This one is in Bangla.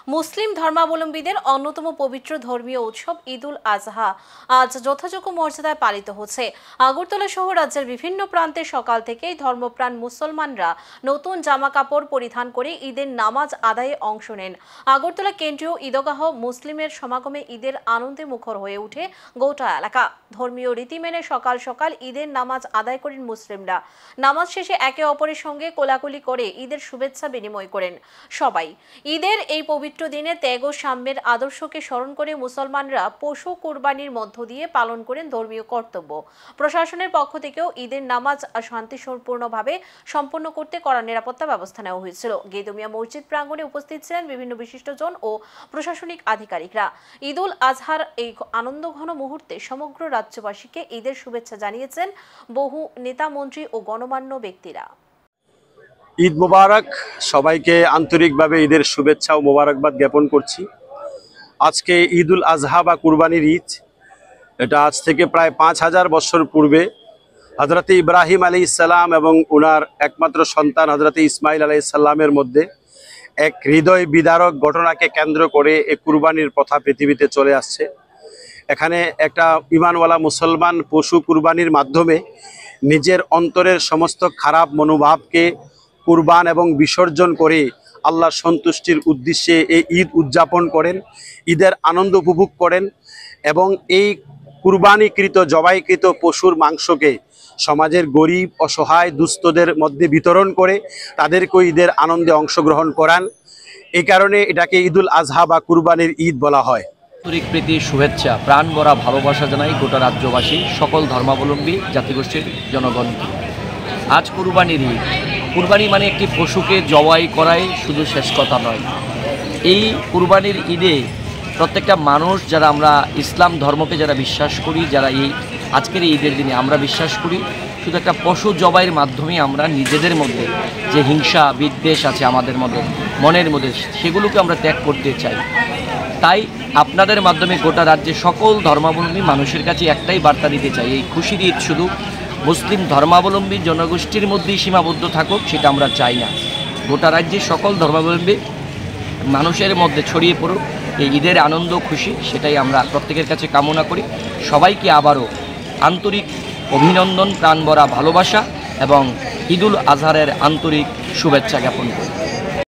মুসলিম ধর্মাবলম্বীদের অন্যতম পবিত্র ধর্মীয় উৎসব ঈদুল আজহা আজ যথাযোগ্য মর্যাদায় পালিত হচ্ছে। আগরতলা সহ রাজ্যের বিভিন্ন প্রান্তে সকাল থেকেই ধর্মপ্রাণ মুসলমানরা নতুন জামা কাপড় পরিধান করে ঈদের নামাজ আদায়ে অংশ নেন। আগরতলা কেন্দ্রীয় ঈদগাহ মুসলিমের সমাগমে ঈদের আনন্দে মুখর হয়ে ওঠে গোটা এলাকা। ধর্মীয় রীতি মেনে সকাল সকাল ঈদের নামাজ আদায় করেন মুসলিমরা। নামাজ শেষে একে অপরের সঙ্গে কোলাকুলি করে ঈদের শুভেচ্ছা বিনিময় করেন সবাই। ঈদের এই পবিত্র দিনে ত্যাগ ও সাম্যের আদর্শকে স্মরণ করে মুসলমানরা পশু কুরবানির মধ্য দিয়ে পালন করেন ধর্মীয় কর্তব্য। প্রশাসনের পক্ষ থেকেও ঈদের নামাজ শান্তিপূর্ণভাবে সম্পন্ন করতে কড়া নিরাপত্তা ব্যবস্থা নেওয়া হয়েছিল। গেদুমিয়া মসজিদ প্রাঙ্গণে উপস্থিত ছিলেন বিভিন্ন বিশিষ্টজন ও প্রশাসনিক আধিকারিকরা। ঈদুল আজহার এই আনন্দঘন মুহূর্তে সমগ্র রাজ্যবাসীকে ঈদের শুভেচ্ছা জানিয়েছেন বহু নেতা, মন্ত্রী ও গণমান্য ব্যক্তিরা। ঈদ মোবারক, সবাইকে আন্তরিকভাবে ঈদের শুভেচ্ছা ও মোবারকবাদ জ্ঞাপন করছি। আজকে ঈদুল আজহা বা কুরবানির ঈদ, এটা আজ থেকে প্রায় 5000 বছর পূর্বে হযরতে ইব্রাহিম আলাইহিসসালাম এবং ওনার একমাত্র সন্তান হযরতে ইসমাইল আলাইহিসসালামের মধ্যে এক হৃদয় বিদারক ঘটনাকে কেন্দ্র করে এই কুরবানির প্রথা পৃথিবীতে চলে আসছে। এখানে একটা ঈমানওয়ালা মুসলমান পশু কুরবানির মাধ্যমে নিজের অন্তরের সমস্ত খারাপ মনোভাবকে কুরবান এবং বিসর্জন করে আল্লাহর সন্তুষ্টির উদ্দেশ্যে এই ঈদ উদযাপন করেন, ঈদের আনন্দ উপভোগ করেন এবং এই কুরবানিকৃত জবাইকৃত পশুর মাংসকে সমাজের গরিব, অসহায়, দুস্থদের মধ্যে বিতরণ করে তাদেরকে ঈদের আনন্দে অংশগ্রহণ করান। এই কারণে এটাকে ঈদুল আজহা বা কুরবানির ঈদ বলা হয়। আন্তরিক প্রীতি, শুভেচ্ছা, প্রাণ ভরা ভালোবাসা জানাই গোটা রাজ্যবাসী, সকল ধর্মাবলম্বী জাতিগোষ্ঠীর জনগণকে। আজ কুরবানির ঈদ। কুরবানি মানে একটি পশুকে জবাই করাই শুধু শেষ কথা নয়। এই কুরবানির ঈদে প্রত্যেকটা মানুষ, যারা আমরা ইসলাম ধর্মকে যারা বিশ্বাস করি, যারা এই আজকের এই ঈদের দিনে আমরা বিশ্বাস করি, শুধু একটা পশু জবাইয়ের মাধ্যমে আমরা নিজেদের মধ্যে যে হিংসা বিদ্বেষ আছে আমাদের মধ্যে মনের মধ্যে, সেগুলোকে আমরা ত্যাগ করতে চাই। তাই আপনাদের মাধ্যমে গোটা রাজ্যে সকল ধর্মাবলম্বী মানুষের কাছে একটাই বার্তা দিতে চাই, এই খুশির ঈদ শুধু মুসলিম ধর্মাবলম্বী জনগোষ্ঠীর মধ্যেই সীমাবদ্ধ থাকুক সেটা আমরা চাই না। গোটা রাজ্যে সকল ধর্মাবলম্বী মানুষের মধ্যে ছড়িয়ে পড়ুক এই ঈদের আনন্দ খুশি, সেটাই আমরা প্রত্যেকের কাছে কামনা করি। সবাইকে আবারও আন্তরিক অভিনন্দন, প্রাণ ভরা ভালোবাসা এবং ঈদুল আজহারের আন্তরিক শুভেচ্ছা জ্ঞাপন করি।